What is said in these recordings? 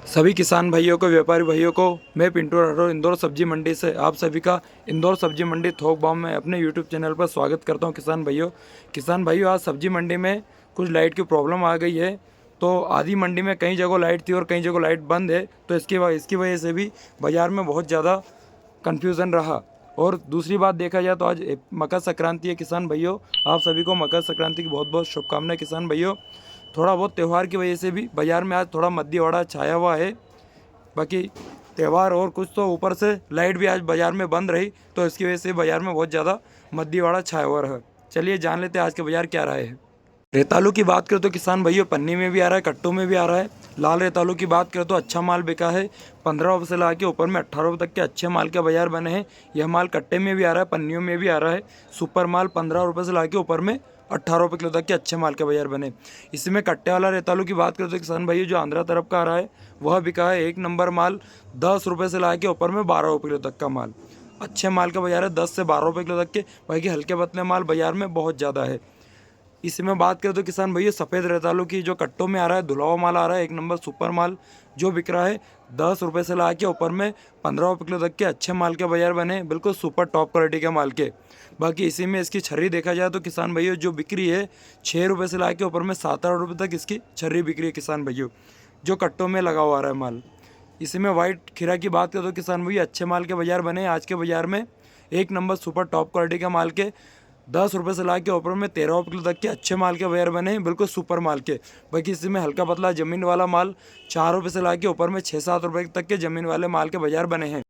सभी किसान भाइयों को, व्यापारी भाइयों को मैं पिंटू राठौर इंदौर सब्जी मंडी से आप सभी का इंदौर सब्जी मंडी थोक भाव में अपने यूट्यूब चैनल पर स्वागत करता हूं। किसान भाइयों आज सब्जी मंडी में कुछ लाइट की प्रॉब्लम आ गई है। तो आधी मंडी में कई जगह लाइट थी और कई जगह लाइट बंद है, तो इसकी वजह से भी बाज़ार में बहुत ज़्यादा कन्फ्यूज़न रहा। और दूसरी बात देखा जाए तो आज मकर संक्रांति है। किसान भाइयों, आप सभी को मकर संक्रांति की बहुत बहुत शुभकामनाएं। किसान भाइयों, थोड़ा बहुत त्यौहार की वजह से भी बाज़ार में आज थोड़ा मध्यवाड़ा छाया हुआ है। बाकी त्यौहार और कुछ तो ऊपर से लाइट भी आज बाज़ार में बंद रही, तो इसकी वजह से बाज़ार में बहुत ज़्यादा मध्यवाड़ा छाया हुआ रहा। चलिए जान लेते हैं आज के बाज़ार क्या रहा है। रेतालू की बात करें तो किसान भाइयों पन्नी में भी आ रहा है, कट्टों में भी आ रहा है। लाल रेतालू की बात करें तो अच्छा माल बिका है। 15 रुपये से ला के ऊपर में 18 रुपये तक के अच्छे माल के बाजार बने हैं। यह माल कट्टे में भी आ रहा है, पन्नियों में भी आ रहा है। सुपर माल 15 रुपये से ला के ऊपर में 18 रुपये किलो तक के अच्छे माल के बाजार बने। इसी में कट्टे वाला रेतालू की बात करें तो किसान भाइयों जो आंध्रा तरफ का आ रहा है वह बिका है। एक नंबर माल 10 रुपये से ला के ऊपर में 12 रुपये किलो तक का माल अच्छे माल का बाजार है। 10 से 12 रुपये किलो तक के। बाकी हल्के पतले माल बाजार में बहुत ज़्यादा है। इसमें बात करें तो किसान भैया सफ़ेद रेतालू की जो कट्टों में आ रहा है, धुला हुआ माल आ रहा है। एक नंबर सुपर माल जो बिक रहा है 10 रुपये से ला के ऊपर में 15 रुपये किलो तक के अच्छे माल के बाजार बने, बिल्कुल सुपर टॉप क्वालिटी के माल के। बाकी इसी में इसकी छर्री देखा जाए तो किसान भैया जो बिक्री है 6 रुपये से ला के ऊपर में 7-8 रुपये तक इसकी छर्री बिक्री है किसान भैया, जो कट्टों में लगा हुआ रहा है माल। इसी में वाइट खीरा की बात करें तो किसान भैया अच्छे माल के बाजार बने आज के बाजार में। एक नंबर सुपर टॉप क्वालिटी के माल के 10 रुपये से ला के ऊपर में 13 रुपये किलो तक के अच्छे माल के बाजार बने हैं, बिल्कुल सुपर माल के। बाकी इसी में हल्का पतला ज़मीन वाला माल 4 रुपये से ला के ऊपर में 6-7 रुपये तक के ज़मीन वाले माल के बाजार बने हैं।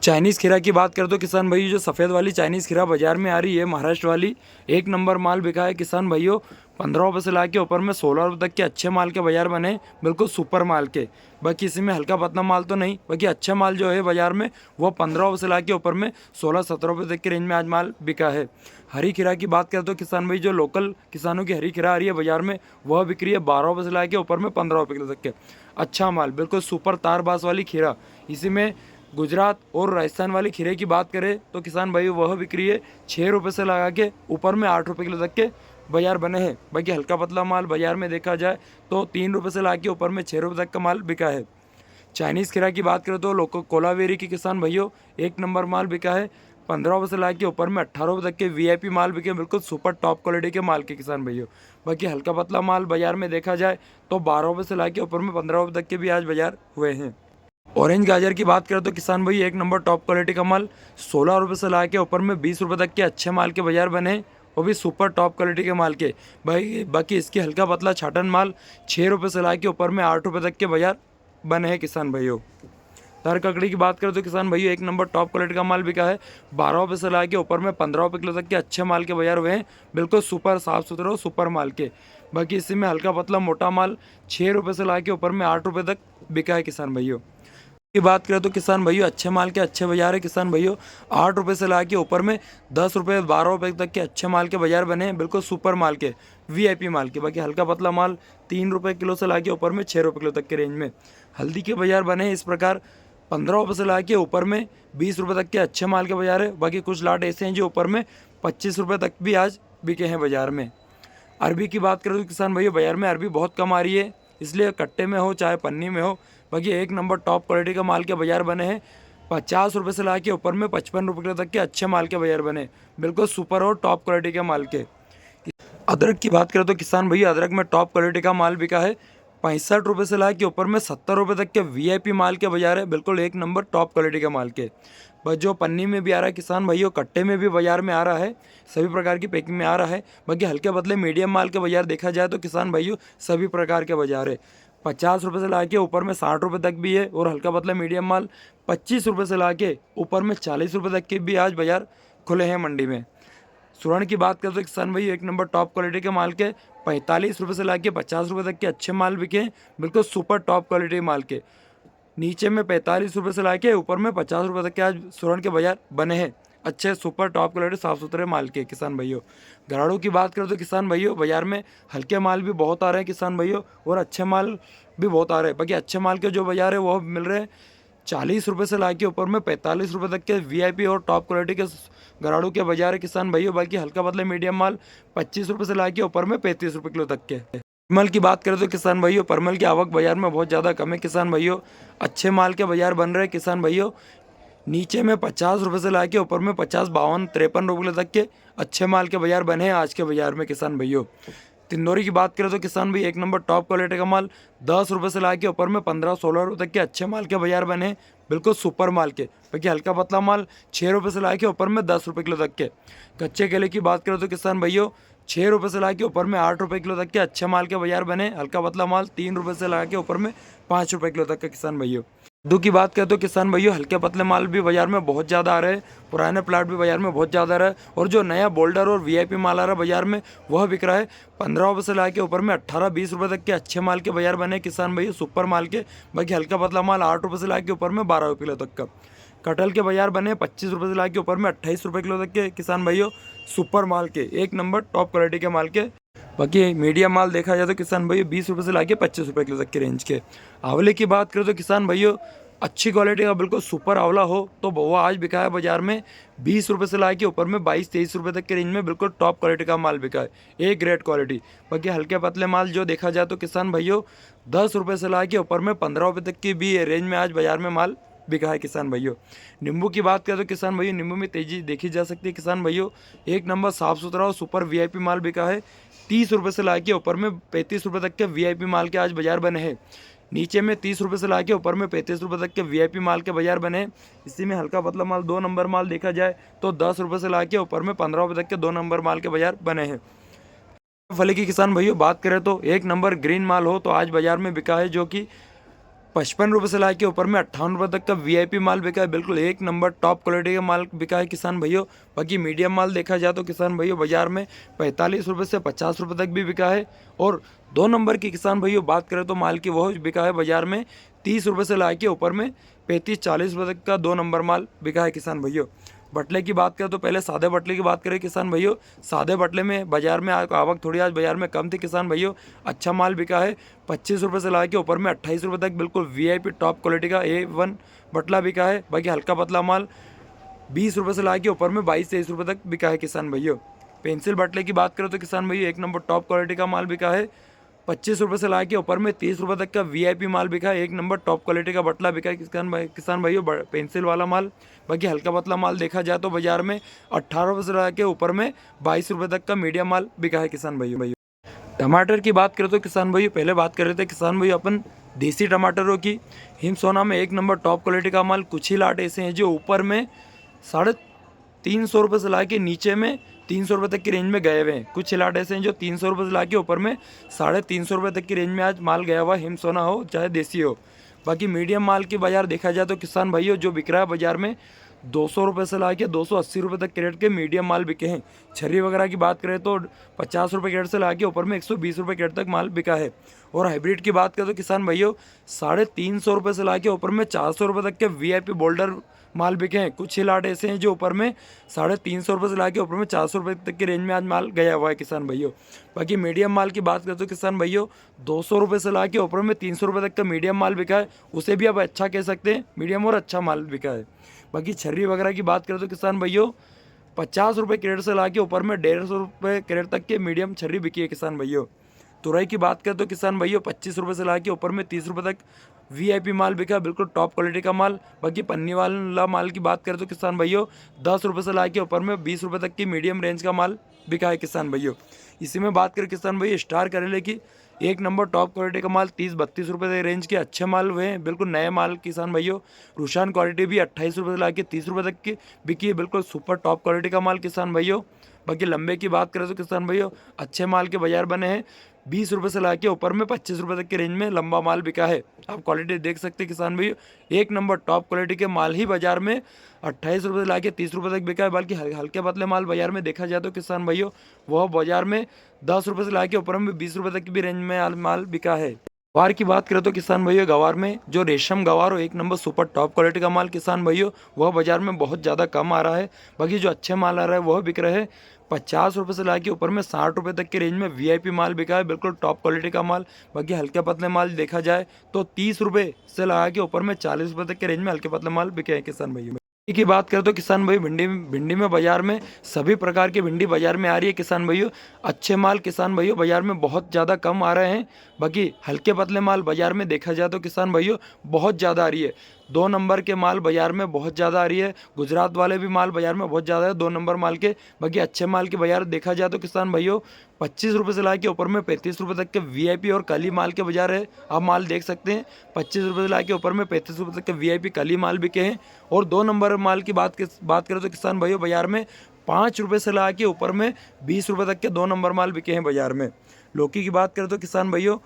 चाइनीज़ खीरा की बात करें तो किसान भाई जो सफ़ेद वाली चाइनीज़ खीरा बाजार में आ रही है महाराष्ट्र वाली, एक नंबर माल बिका है किसान भाइयों। 15 रुपये से ला के ऊपर में 16 रुपये तक के अच्छे माल के बाजार बने, बिल्कुल सुपर माल के। बाकी इसी में हल्का पतला माल तो नहीं, बाकी अच्छा माल जो है बाजार में वो 15 रुपये से ला के ऊपर में 16-17 रुपये तक की रेंज में आज माल बिका है। हरी खीरा की बात करें तो किसान भाई जो लोकल किसानों की हरी खीरा आ रही है बाजार में वह बिक्री है 12 रुपये से ला के ऊपर में 15 रुपये किलो तक के अच्छा माल, बिल्कुल सुपर तारबास वाली खीरा। इसी में गुजरात और राजस्थान वाली खीरे की बात करें तो किसान भाई वह बिक्री है 6 रुपये से लगा के ऊपर में 8 रुपये किलो तक के बाजार बने हैं। बाकी हल्का पतला माल बाजार में देखा जाए तो 3 रुपये से ला के ऊपर में 6 रुपये तक का माल बिका है। चाइनीज़ खीरा की बात करें तो कोलावेरी की किसान भाइयों एक नंबर माल बिका है। 15 रुपये से ला के ऊपर में 18 रुपये तक के वीआईपी माल बिके, बिल्कुल सुपर टॉप क्वालिटी के माल के किसान भाइयों। बाकी हल्का पतला माल बाजार में देखा जाए तो 12 रुपये से ला के ऊपर में 15 रुपये तक के भी आज बाजार हुए हैं। ऑरेंज गाजर की बात करें तो किसान भाई एक नंबर टॉप क्वालिटी का माल 16 रुपये से ला के ऊपर में 20 रुपये तक के अच्छे माल के बाजार बने, वो भी सुपर टॉप क्वालिटी के माल के। भाई बाकी इसकी हल्का पतला छाटन माल 6 रुपये से ला के ऊपर में 8 रुपये तक के बाजार बने हैं किसान भाइयों। तार ककड़ी की बात करें तो किसान भाइयों एक नंबर टॉप क्वालिटी का माल बिका है। 12 रुपये से ला के ऊपर में 15 रुपये किलो तक के अच्छे माल के बाजार हुए हैं, बिल्कुल सुपर साफ़ सुथरे और सुपर माल के। बाकी इसी में हल्का पतला मोटा माल 6 रुपये से ला के ऊपर में 8 रुपये तक बिका है किसान भाइयों। की बात करें तो किसान भाइयों अच्छे माल के अच्छे बाजार है किसान भाइयों। 8 रुपये से ला के ऊपर में 10 रुपये 12 रुपये तक के अच्छे माल के बाजार बने हैं, बिल्कुल सुपर माल के वीआईपी माल के। बाकी हल्का पतला माल 3 रुपये किलो से ला के ऊपर में 6 रुपये किलो तक के रेंज में हल्दी के बाजार बने हैं। इस प्रकार 15 रुपये से ला के ऊपर में 20 रुपये तक के अच्छे माल के बाजार है। बाकी कुछ लाट ऐसे हैं जो ऊपर में 25 रुपये तक भी आज बिके हैं बाजार में। अरबी की बात करें तो किसान भाइयों बाजार में अरबी बहुत कम आ रही है, इसलिए कट्टे में हो चाहे पन्नी में हो, बाकी एक नंबर टॉप क्वालिटी का माल के बाजार बने हैं। 50 रुपये से ला के ऊपर में 55 रुपये तक के अच्छे माल के बाजार बने, बिल्कुल सुपर और टॉप क्वालिटी के माल के। अदरक की बात करें तो किसान भैया अदरक में टॉप क्वालिटी का माल बिका है। 65 रुपये से ला के ऊपर में 70 रुपये तक के वीआईपी माल के बाजार है, बिल्कुल एक नंबर टॉप क्वालिटी के माल के। बस जो पन्नी में भी आ रहा है किसान भाइयों, कट्टे में भी बाजार में आ रहा है, सभी प्रकार की पैकिंग में आ रहा है। बाकी हल्के बदले मीडियम माल के बाजार देखा जाए तो किसान भाइयों सभी प्रकार के बाजार है। 50 रुपये से ला के ऊपर में 60 रुपये तक भी है, और हल्का पतला मीडियम माल 25 रुपये से ला के ऊपर में 40 रुपये तक के भी आज बाजार खुले हैं मंडी में। सुरण की बात करें तो किसान भाई एक नंबर टॉप क्वालिटी के माल के 45 रुपये से ला के 50 रुपये तक के अच्छे माल बिके, बिल्कुल सुपर टॉप क्वालिटी माल के। नीचे में 45 रुपये से ला के ऊपर में 50 रुपये तक के आज सुरण के बाजार बने हैं, अच्छे सुपर टॉप क्वालिटी साफ़ सुथरे माल के किसान भाइयों। घराड़ों की बात करें तो किसान भाइयों बाजार में हल्के माल भी बहुत आ रहे हैं किसान भाइयों, और अच्छे माल भी बहुत आ रहे हैं। बाकी अच्छे माल के जो बाजार है वो मिल रहे हैं 40 रुपये से ला के ऊपर में 45 रुपये तक के वीआईपी और टॉप क्वालिटी के घराड़ों के बाजार है किसान भाइयों। बाकी हल्का पतले मीडियम माल 25 रुपये से ला के ऊपर में 35 रुपये किलो तक के। परमल की बात करें तो किसान भाइयों, परमल की आवक बाजार में बहुत ज़्यादा कम है किसान भाइयों। अच्छे माल के बाजार बन रहे हैं किसान भाइयों। नीचे में 50 रुपये से लाके ऊपर में 50, 52, 53 रुपये तक के अच्छे माल के बाजार बने हैं आज के बाजार में किसान भाइयों। तिंदौरी की बात करें तो किसान भाई एक नंबर टॉप क्वालिटी का माल 10 रुपये से लाके ऊपर में 15, 16 रुपये तक के अच्छे माल के बाजार बने हैं, बिल्कुल सुपर माल के। बाकी हल्का पतला माल 6 रुपये से लाके ऊपर में 10 रुपये किलो तक के। कच्चे केले की बात करें तो किसान भाइयों 6 रुपये से लाके ऊपर में 8 रुपये किलो तक के अच्छे माल के बाजार बने। हल्का पतला माल 3 रुपये से लाके ऊपर में 5 रुपये किलो तक के किसान भाइयों। कद्दू की बात करें तो किसान भाइयों हल्के पतले माल भी बाजार में बहुत ज़्यादा आ रहे हैं, पुराने प्लाट भी बाजार में बहुत ज़्यादा आ रहा है, और जो नया बोल्डर और वीआईपी माल आ रहा है बाजार में वह बिक रहा है 15 रुपये से लाके ऊपर में 18, 20 रुपये तक के अच्छे माल के बाजार बने किसान भाइयों, सुपर माल के। बाकी हल्का पतला माल 8 रुपये से लाके ऊपर में 12 रुपये किलो तक का। कटहल के बाजार बने 25 रुपये से लाके ऊपर में 28 रुपये किलो तक के किसान भाइयों, सुपर माल के, एक नंबर टॉप क्वालिटी के माल के। बाकी मीडियम माल देखा जाए तो किसान भाइयों 20 रुपये से लाके 25 रुपये किलो तक के रेंज के। आंवले की बात करें तो किसान भाइयों अच्छी क्वालिटी का बिल्कुल सुपर आंवला हो तो वो आज बिका है बाजार में 20 रुपये से लाके ऊपर में 22, 23 रुपये तक के रेंज में, बिल्कुल टॉप क्वालिटी का माल बिका है, एक ग्रेट क्वालिटी। बाकी हल्के पतले माल जो देखा जाए तो किसान भाइयों 10 रुपये से लाके ऊपर में 15 रुपये तक की भी रेंज में आज बाजार में माल बिका है किसान भाइयों। नींबू की बात करें तो किसान भाइयों नींबू में तेजी देखी जा सकती है किसान भाइयों, एक नंबर साफ सुथरा और सुपर वीआईपी माल बिका है। 30 रुपये से लाके ऊपर में 35 रुपये तक के वीआईपी माल के आज बाजार बने हैं। नीचे में 30 रुपये से लाके ऊपर में 35 रुपये तक के वीआईपी माल के बाजार बने हैं। इसी में हल्का पतला माल 2 नंबर माल देखा जाए तो 10 रुपये से लाके ऊपर में 15 रुपये तक के 2 नंबर माल के बाजार बने हैं। फली की किसान भाइयों बात करें तो एक नंबर ग्रीन माल हो तो आज बाजार में बिका है, जो कि 55 रुपये से लाके ऊपर में 58 रुपये तक का वीआईपी माल बिका है, बिल्कुल एक नंबर टॉप क्वालिटी का माल बिका है किसान भाइयों। बाकी मीडियम माल देखा जाए तो किसान भाइयों बाजार में 45 रुपये से 50 रुपये तक भी बिका है। और 2 नंबर की किसान भाइयों बात करें तो माल की वह बिका है बाजार में 30 रुपये से लाके ऊपर में 35, 40 रुपये तक का 2 नंबर माल बिका है किसान भाइयों। बटले की बात करें तो पहले सादे बटले की बात करें किसान भाइयों, सादे बटले में बाजार में आवक थोड़ी आज बाजार में कम थी किसान भाइयों। अच्छा माल बिका है 25 रुपये से लाके ऊपर में 28 रुपये तक, बिल्कुल वीआईपी टॉप क्वालिटी का A1 बटला बिका है। बाकी हल्का पतला माल 20 रुपये से लाके ऊपर में 22, 23 रुपये तक बिका है किसान भाइयों। पेंसिल बटले की बात करें तो किसान भाइयों एक नंबर टॉप क्वालिटी का माल बिका है 25 रुपये से लाके ऊपर में 30 रुपये तक का वीआईपी माल बिका है, एक नंबर टॉप क्वालिटी का बटला बिका है किसान भाइयों पेंसिल वाला माल। बाकी हल्का पतला माल देखा जाए तो बाजार में 18 रुपये से लाके ऊपर में 22 रुपये तक का मीडियम माल बिका है किसान भाइयों। टमाटर की बात करें तो किसान भाइयों पहले बात कर रहे थे किसान भाइयों अपन देसी टमाटरों की। हिम सोना में एक नंबर टॉप क्वालिटी का माल, कुछ ही लाट ऐसे हैं जो ऊपर में 350 रुपये से लाके नीचे में 300 रुपये तक की रेंज में गए हुए हैं। कुछ लाट ऐसे हैं जो 300 रुपये से लाके ऊपर में 350 रुपये तक की रेंज में आज माल गया हुआ, हिम सोना हो चाहे देसी हो। बाकी मीडियम माल की बाजार देखा जाए तो किसान भाइयों जो बिक रहा है बाजार में 200 रुपये से लाके 280 रुपये तक कैरेट के मीडियम माल बिके हैं। छर्री वगैरह की बात करें तो 50 रुपये कैरेट से लाके ऊपर में 120 रुपये कैरेट तक माल बिका है। और हाइब्रिड की बात करें तो किसान भाइयों 350 रुपये से लाके ऊपर में 400 रुपये तक के वीआईपी बोल्डर माल बिके हैं। कुछ ही लाट ऐसे हैं जो ऊपर में 350 रुपये से लाके ऊपर में 400 रुपये तक की रेंज में आज माल गया हुआ है किसान भाइयों। बाकी मीडियम माल की बात करें तो किसान भाइयों 200 रुपये से लाके ऊपर में 300 रुपये तक का मीडियम माल बिका है, उसे भी आप अच्छा कह सकते हैं, मीडियम और अच्छा माल बिका है। बाकी छर्री वगैरह की बात करें तो किसान भाइयों 50 रुपये कैरेट से लाके ऊपर में 150 रुपये कैरेट तक के मीडियम छर्री बिकी है किसान भाइयों। तुरई की बात करें तो किसान भाइयों 25 रुपये से लाके ऊपर में 30 रुपये तक वीआईपी माल बिका, बिल्कुल टॉप क्वालिटी का माल। बाकी पन्नी वाला माल की बात करें तो किसान भाइयों 10 रुपये से लाके ऊपर में 20 रुपये तक की मीडियम रेंज का माल बिका है किसान भाइयों। इसी में बात करें किसान भाइयों स्टार करेले की, एक नंबर टॉप क्वालिटी का माल 30-32 रुपये रेंज के अच्छे माल हुए हैं, बिल्कुल नए माल किसान भाइयों। रुशान क्वालिटी भी 28 रुपये से लाके 30 रुपये तक की बिकी है, बिल्कुल सुपर टॉप क्वालिटी का माल किसान भाइयों। बाकी लंबे की बात करें तो किसान भाइयों अच्छे माल के बाजार बने हैं, 20 रुपये से लाके ऊपर में 25 रुपये तक के रेंज में लंबा माल बिका है। आप क्वालिटी देख सकते हैं किसान भाइयों, एक नंबर टॉप क्वालिटी के माल ही बाजार में 28 रुपये से लाके 30 रुपये तक बिका है। बल्कि हल्के पतले माल बाजार में देखा जाए तो किसान भाइयों वह बाजार में 10 रुपये से लाके ऊपर में 20 रुपये तक की भी रेंज में माल बिका है। गवार की बात करें तो किसान भाइयों गवार में जो रेशम गवार हो एक नंबर सुपर टॉप क्वालिटी का माल किसान भाइयों वह बाजार में बहुत ज़्यादा कम आ रहा है। बाकी जो अच्छे माल आ रहा है वह बिक रहे हैं 50 रुपये से लाके ऊपर में 60 रुपये तक के रेंज में वीआईपी माल बिका है, बिल्कुल टॉप क्वालिटी का माल। बाकी हल्के पतले माल देखा जाए तो 30 रुपये से लगा के ऊपर में 40 रुपये तक के रेंज में हल्के पतले माल बिके हैं किसान भाइयों। की बात करें तो किसान भाई भिंडी भिंडी में बाजार में सभी प्रकार की भिंडी बाजार में आ रही है किसान भाइयों। अच्छे माल किसान भाइयों बाजार में बहुत ज़्यादा कम आ रहे हैं। बाकी हल्के पतले माल बाजार में देखा जाए तो किसान भाइयों बहुत ज़्यादा आ रही है। 2 नंबर के माल बाजार में बहुत ज़्यादा आ रही है। गुजरात वाले भी माल बाजार में बहुत ज़्यादा है 2 नंबर माल के। बाकी अच्छे माल के बाजार देखा जाए तो किसान भाइयों 25 रुपये से ला के ऊपर में 35 रुपये तक के वीआईपी और कली माल के बाजार है। आप माल देख सकते हैं 25 रुपये से ला के ऊपर में 35 रुपये तक के वीआईपी कली माल बिके हैं। और 2 नंबर माल की बात करें तो किसान भाइयों बाजार में 5 रुपये से ला के ऊपर में 20 रुपये तक के 2 नंबर माल बिके हैं बाजार में। लौकी की बात करें तो किसान भाइयों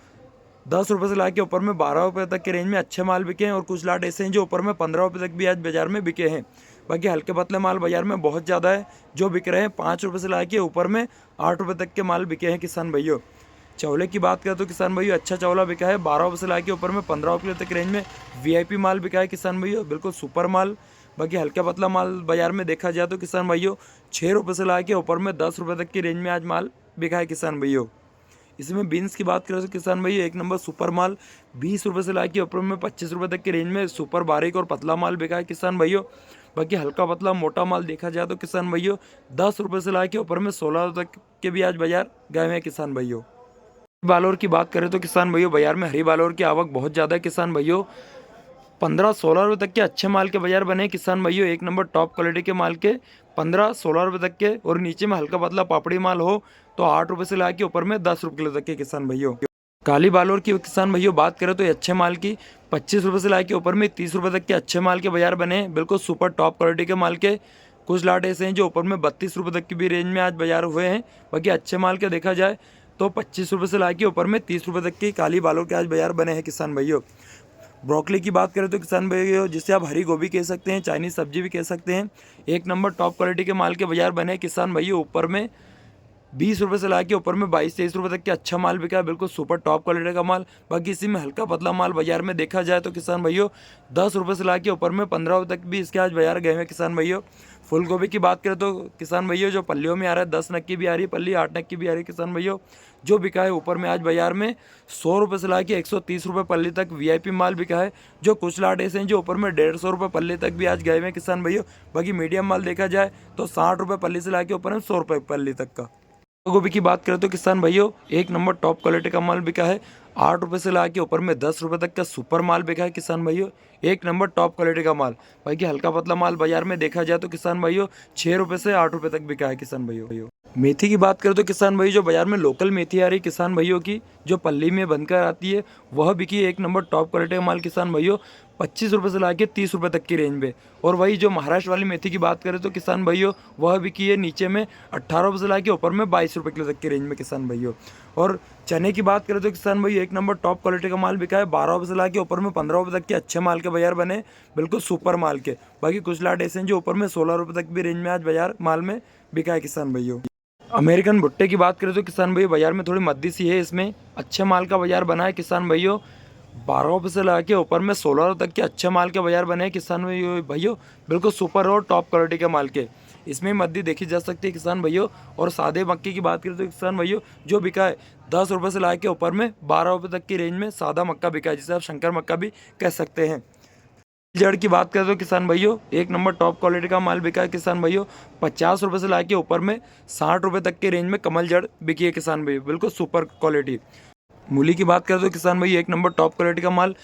10 रुपये से ला के ऊपर में 12 रुपये तक के रेंज में अच्छे माल बिके हैं। और कुछ लाट ऐसे हैं जो ऊपर में 15 रुपये तक भी आज बाजार में बिके हैं। बाकी हल्के पतले माल बाजार में बहुत ज़्यादा है जो बिक रहे हैं 5 रुपये से ला के ऊपर में 8 रुपये तक के माल बिके हैं किसान भाइयों। चौले की बात करें तो किसान भाइयों अच्छा चौला बिका है 12 रुपये से ला के ऊपर में 15 रुपये तक रेंज में वीआईपी माल बिका है किसान भाइयों, बिल्कुल सुपर माल। बाकी हल्का पतला माल बाजार में देखा जाए तो किसान भाइयों 6 रुपये से ला के ऊपर में 10 रुपये तक की रेंज में आज माल बिका है किसान भाइयों। इसमें बीन्स की बात करें तो किसान भाई 1 नंबर सुपर माल 20 रुपये से ला के ऊपर में 25 रुपये तक की रेंज में सुपर बारीक और पतला माल बिका है किसान भाइयों। बाकी हल्का पतला मोटा माल देखा जाए तो किसान भाइयों 10 रुपये से ला के ऊपर में 16 तक के भी आज बाजार गए हुए हैं किसान भाइयों। बालोर की बात करें तो किसान भाइयों बाजार में हरी बालोर की आवक बहुत ज़्यादा है किसान भाइयों। 15-16 रुपये तक के अच्छे माल के बाजार बने किसान भाइयों। 1 नंबर टॉप क्वालिटी के माल के 15-16 रुपये तक के। और नीचे में हल्का पतला पापड़ी माल हो तो 8 रुपये से ला के ऊपर में 10 रुपये किलो तक के किसान भाइयों। काली बालोर की किसान भाइयों बात करें तो ये अच्छे माल की 25 रुपये से ला के ऊपर में 30 रुपये तक के अच्छे माल के बाजार बने हैं, बिल्कुल सुपर टॉप क्वालिटी के माल के। कुछ लाट ऐसे हैं जो ऊपर में 32 रुपये तक की भी रेंज में आज बाजार हुए हैं। बाकी अच्छे माल के देखा जाए तो 25 रुपये से ला के ऊपर में 30 रुपये तक की काली बालोर के आज बाजार बने हैं किसान भाइयों। ब्रोकली की बात करें तो किसान भाइयों जिसे आप हरी गोभी कह सकते हैं, चाइनीज सब्जी भी कह सकते हैं, 1 नंबर टॉप क्वालिटी के माल के बाजार बने हैं किसान भाइयों। ऊपर में 20 रुपये से ला के ऊपर में 22-23 रुपये तक के अच्छा माल बिका है, बिल्कुल सुपर टॉप क्वालिटी का माल। बाकी इसी में हल्का पतला माल बाजार में देखा जाए तो किसान भाइयों 10 रुपये से ला के ऊपर में 15 तक भी इसके आज बाजार गए हैं किसान भाइयों। फूल गोभी की बात करें तो किसान भाइयों जो पल्लियों में आ रहा है 10 नग की भी आ रही है पल्ली, 8 नग की भी आ रही है किसान भाइयों। जो बिका है ऊपर में आज बाजार में 100 रुपये से ला के 130 रुपये पल्ली तक वीआईपी माल बिका है। जो कुछ लाट ऐसे हैं जो ऊपर में 150 रुपये पल्ली तक भी आज गए हैं किसान भाइयों। बाकी मीडियम माल देखा जाए तो 60 रुपये पल्ली से ला के ऊपर में 100 रुपये पल्ली तक का। गोभी की बात करें तो किसान भाइयों 1 नंबर टॉप क्वालिटी का माल बिका है 8 रुपये से ला के ऊपर में 10 रुपये तक का सुपर माल बिका है किसान भाइयों। 1 नंबर टॉप क्वालिटी का माल। बाकी हल्का पतला माल बाजार में देखा जाए तो किसान भाइयों 6 रुपये से 8 रुपये तक बिका है किसान भाइयों। मेथी की बात करें तो किसान भाई जो बाजार में लोकल मेथी आ रही किसान भाइयों की जो पल्ली में बनकर आती है वह बिकी 1 नंबर टॉप क्वालिटी का माल किसान भाइयों 25 रुपये से ला के 30 रुपये तक की रेंज में। और वही जो महाराष्ट्र वाली मेथी की बात करें तो किसान भाइयों वह बिकी है नीचे में 18 रुपये से ला के ऊपर में 22 रुपये किलो तक की रेंज में किसान भाइयों। और चने की बात करें तो किसान भाई 1 नंबर टॉप क्वालिटी का माल बिका है 12 रुपये से ला के ऊपर में 15 रुपये तक के अच्छे माल के बाजार बने, बिल्कुल सुपर माल के। बाकी कुछ लाट ऐसे हैं जो ऊपर में 16 रुपये तक भी रेंज में आज बाजार माल में बिका है किसान भाइयों। अमेरिकन भुट्टे की बात करें तो किसान भाई बाजार में थोड़ी मद्दी सी है, इसमें अच्छे माल का बाजार बना है किसान भाइयों। 12 रुपये से ला के ऊपर में 16 तक के अच्छे माल के बाजार बने हैं किसान भाइयों, बिल्कुल सुपर और टॉप क्वालिटी के माल के। इसमें मद्दी देखी जा सकती है किसान भाइयों। और सादे मक्के की बात करें तो किसान भाइयों जो बिका है 10 रुपये से ला के ऊपर में 12 रुपये तक की रेंज में सादा मक्का बिका है, जिसे आप शंकर मक्का भी कह सकते हैं। जड़ की बात करें तो किसान भाइयों 1 नंबर टॉप क्वालिटी का माल बिका है किसान भाइयों। 50 रुपये से ला के ऊपर में 60 रुपये तक के रेंज में कमल जड़ बिकी है किसान भाइयों, बिल्कुल सुपर क्वालिटी। मूली की बात करें तो किसान भाई 1 नंबर टॉप क्वालिटी का माल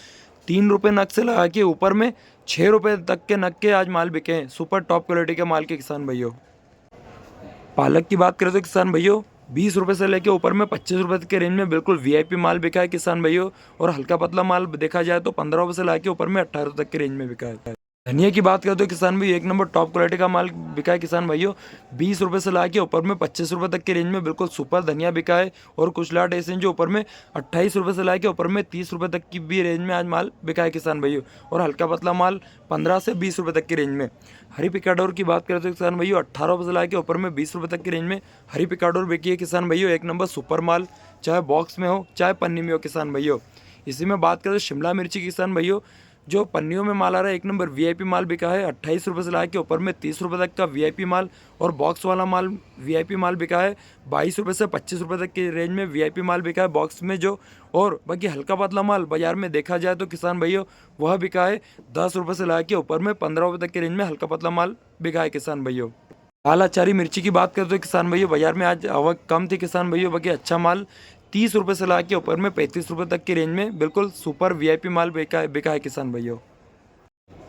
3 रुपये नग से लगा के ऊपर में 6 रुपये तक के नग के आज माल बिके हैं, सुपर टॉप क्वालिटी के माल के किसान भाइयों। पालक की बात करें तो किसान भाइयों 20 रुपये से लेके ऊपर में 25 रुपये तक के रेंज में बिल्कुल वीआईपी माल बिका है किसान भाइयों। और हल्का पतला माल देखा जाए तो 15 रुपये से लाके ऊपर में 18 तक के रेंज में बिका है। धनिया की बात करें तो किसान भाई 1 नंबर टॉप क्वालिटी का माल बिका है किसान भाइयों। 20 रुपये से ला के ऊपर में 25 रुपये तक के रेंज में बिल्कुल सुपर धनिया बिका है। और कुछ लाट ऐसे हैं जो ऊपर में 28 रुपये से ला के ऊपर में 30 रुपये तक की भी रेंज में आज माल बिका है किसान भाइयों। और हल्का पतला माल 15 से 20 रुपये तक की रेंज में। हरी पिकाडोर की बात करें तो किसान भाइयों 18 रुपये से ला के ऊपर में 20 रुपये तक की रेंज में हरी पिकाडोर बिकी है किसान भाइयों। 1 नंबर सुपर माल, चाहे बॉक्स में हो चाहे पन्नी में हो किसान भाइयों। इसी में बात करें तो शिमला मिर्ची किसान भाइयों जो पन्नियों में माल आ रहा है एक नंबर वीआईपी माल बिका है 28 रुपये से ला के ऊपर में 30 रुपये तक का वीआईपी माल। और बॉक्स वाला माल वीआईपी माल बिका है 22 रुपये से 25 रुपये तक की रेंज में वीआईपी माल बिका है बॉक्स में जो। और बाकी हल्का पतला माल बाजार में देखा जाए तो किसान भाइयों वह बिका है 10 रुपये से ला के ऊपर में 15 रुपये तक की रेंज में हल्का पतला माल बिका है किसान भाइयों। लाल अचारी मिर्ची की बात करते हो किसान भाइयों बाजार में आज आवक कम थी किसान भाइयों। बाकी अच्छा माल 30 रुपये से ला के ऊपर में 35 रुपये तक की रेंज में बिल्कुल सुपर वीआईपी माल बिका है किसान भाइयों।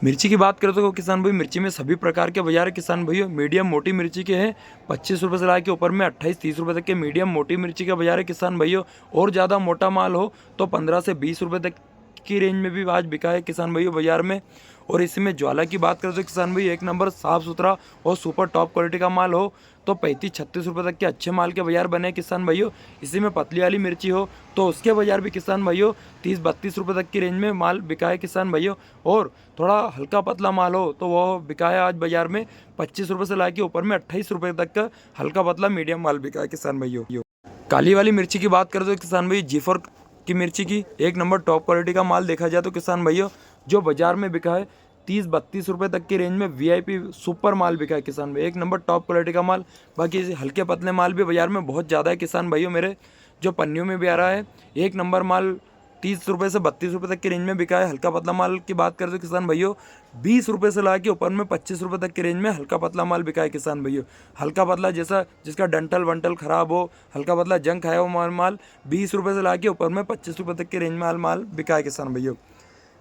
मिर्ची की बात करें तो किसान भाई मिर्ची में सभी प्रकार के बाजार है किसान भाइयों। मीडियम मोटी मिर्ची के हैं 25 रुपये से ला के ऊपर में 28-30 रुपये तक के मीडियम मोटी मिर्ची का बाजार है किसान भाइयों। और ज़्यादा मोटा माल हो तो 15 से 20 रुपये तक की रेंज में भी आज बिका है किसान भाइयों बाजार में। और इसी में ज्वाला की बात करें तो किसान भाई एक नंबर साफ़ सुथरा और सुपर टॉप क्वालिटी का माल हो तो 35-36 रुपये तक के अच्छे माल के बाजार बने किसान भाइयों। इसी में पतली वाली मिर्ची हो तो उसके बाजार भी किसान भाइयों 30-32 रुपये तक की रेंज में माल बिका है किसान भाइयों। और थोड़ा हल्का पतला माल हो तो वह बिका है आज बाजार में 25 रुपये से ला के ऊपर में 28 रुपये तक का हल्का पतला मीडियम माल बिका है किसान भाइयों। काली वाली मिर्ची की बात करें तो किसान भाई G4 की मिर्ची की एक नंबर टॉप क्वालिटी का माल देखा जाए तो किसान भाइयों जो बाजार में बिका है 30-32 रुपये तक की रेंज में वीआईपी सुपर माल बिका है किसान भाई एक नंबर टॉप क्वालिटी का माल। बाकी हल्के पतले माल भी बाजार में बहुत ज़्यादा है किसान भाइयों मेरे जो पन्नियों में भी आ रहा है एक नंबर माल 30 रुपये से 32 रुपये तक की रेंज में बिका है। हल्का पतला माल की बात करें तो किसान भाइयों 20 रुपये से ला के ऊपर में 25 रुपये तक की रेंज में हल्का पतला माल बिका है किसान भाइयों। हल्का पतला जैसा जिसका डंटल वंटल खराब हो हल्का पतला जंग खाया हुआ माल 20 रुपये से ला के ऊपर में 25 रुपये तक की रेंज में माल बिका है किसान भाइयों।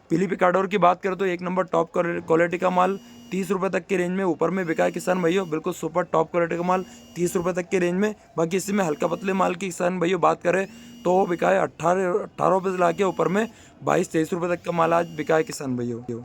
पीली पिकाडोर की बात करें तो एक नंबर टॉप क्वालिटी का माल 30 रुपये तक की रेंज में ऊपर में बिका है किसान भाइयों। बिल्कुल सुपर टॉप क्वालिटी का माल 30 रुपये तक की रेंज में। बाकी इसी में हल्का पतले माल की किसान भाइयों बात करें तो वो बिका है 18 रुपये से ला के ऊपर में 22-23 रुपये तक का माल आज बिका है किसान भाइयों।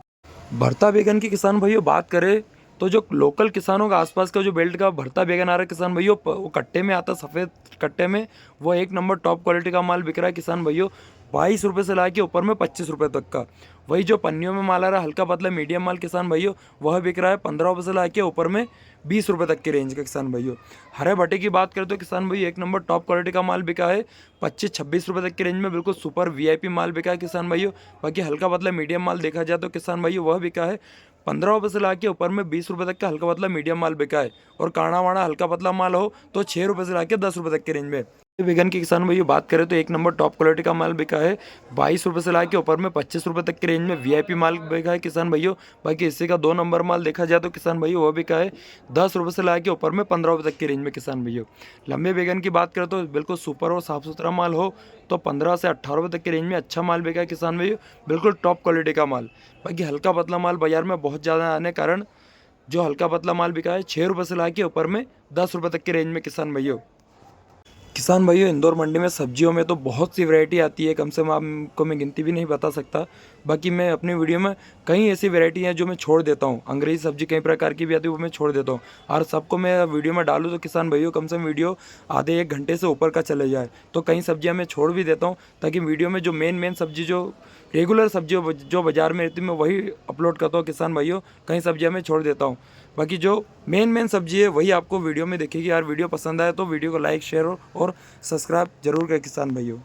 भरता बैगन की किसान भाइयों बात करें तो जो लोकल किसानों का आसपास का जो बेल्ट का भरता बैगन आ रहा है किसान भाइयों वो कट्टे में आता सफ़ेद कट्टे में वो एक नंबर टॉप क्वालिटी का माल बिक रहा है किसान भाइयों 22 रुपये से ला के ऊपर में 25 रुपये तक का। वही जो पन्नियों में माल आ रहा है हल्का पतला मीडियम माल किसान भाइयों वह बिक रहा है 15 रुपये से ला के ऊपर में 20 रुपये तक की रेंज का किसान भाइयों। हरे भट्टे की बात करें तो किसान भाई एक नंबर टॉप क्वालिटी का माल बिका है 25-26 रुपये तक की रेंज में बिल्कुल सुपर वीआईपी माल बिका है किसान भाइयों। बाकी हल्का पतला मीडियम माल देखा जाए तो किसान भाइयों वह बिका है 15 रुपये से ला के ऊपर में 20 रुपये तक का हल्का पतला मीडियम माल बिका है। और काड़ा वाड़ा हल्का पतला माल हो तो 6 रुपये से ला के 10 रुपये तक की रेंज में। बैगन की किसान भाइयों बात करें तो एक नंबर टॉप क्वालिटी का माल बिका है 22 रुपये से ला के ऊपर में 25 रुपये तक की रेंज में वीआईपी माल बिका है किसान भाइयों। बाकी इसी का 2 नंबर माल देखा जाए तो किसान भाइयों वह बिका है 10 रुपये से ला के ऊपर में 15 रुपये तक की रेंज में किसान भाइयों। लंबे बैगन की बात करें तो बिल्कुल सुपर और साफ़ सुथरा माल हो तो 15 से 18 रुपये तक की रेंज में अच्छा माल बिका है किसान भाइयों बिल्कुल टॉप क्वालिटी का माल। बाकी हल्का पतला माल बाजार में बहुत ज़्यादा आने कारण जो हल्का पतला माल बिका है 6 रुपये से ला के ऊपर में 10 रुपये तक की रेंज में किसान भाइयों। किसान भाइयों इंदौर मंडी में सब्जियों में तो बहुत सी वैरायटी आती है कम से कम आपको मैं गिनती भी नहीं बता सकता। बाकी मैं अपनी वीडियो में कई ऐसी वैरायटी हैं जो मैं छोड़ देता हूँ। अंग्रेजी सब्जी कई प्रकार की भी आती है वो मैं छोड़ देता हूँ और सबको मैं वीडियो में डालूँ तो किसान भाइयों कम से कम वीडियो आधे 1 घंटे से ऊपर का चले जाए। तो कई सब्जियाँ मैं छोड़ भी देता हूँ ताकि वीडियो में जो मेन सब्जी जो रेगुलर सब्जी जो बाज़ार में रहती है मैं वही अपलोड करता हूँ किसान भाइयों। कई सब्जियाँ मैं छोड़ देता हूँ। बाकी जो मेन सब्जी है वही आपको वीडियो में दिखेगी। यार वीडियो पसंद आए तो वीडियो को लाइक शेयर और सब्सक्राइब जरूर करें किसान भाइयों।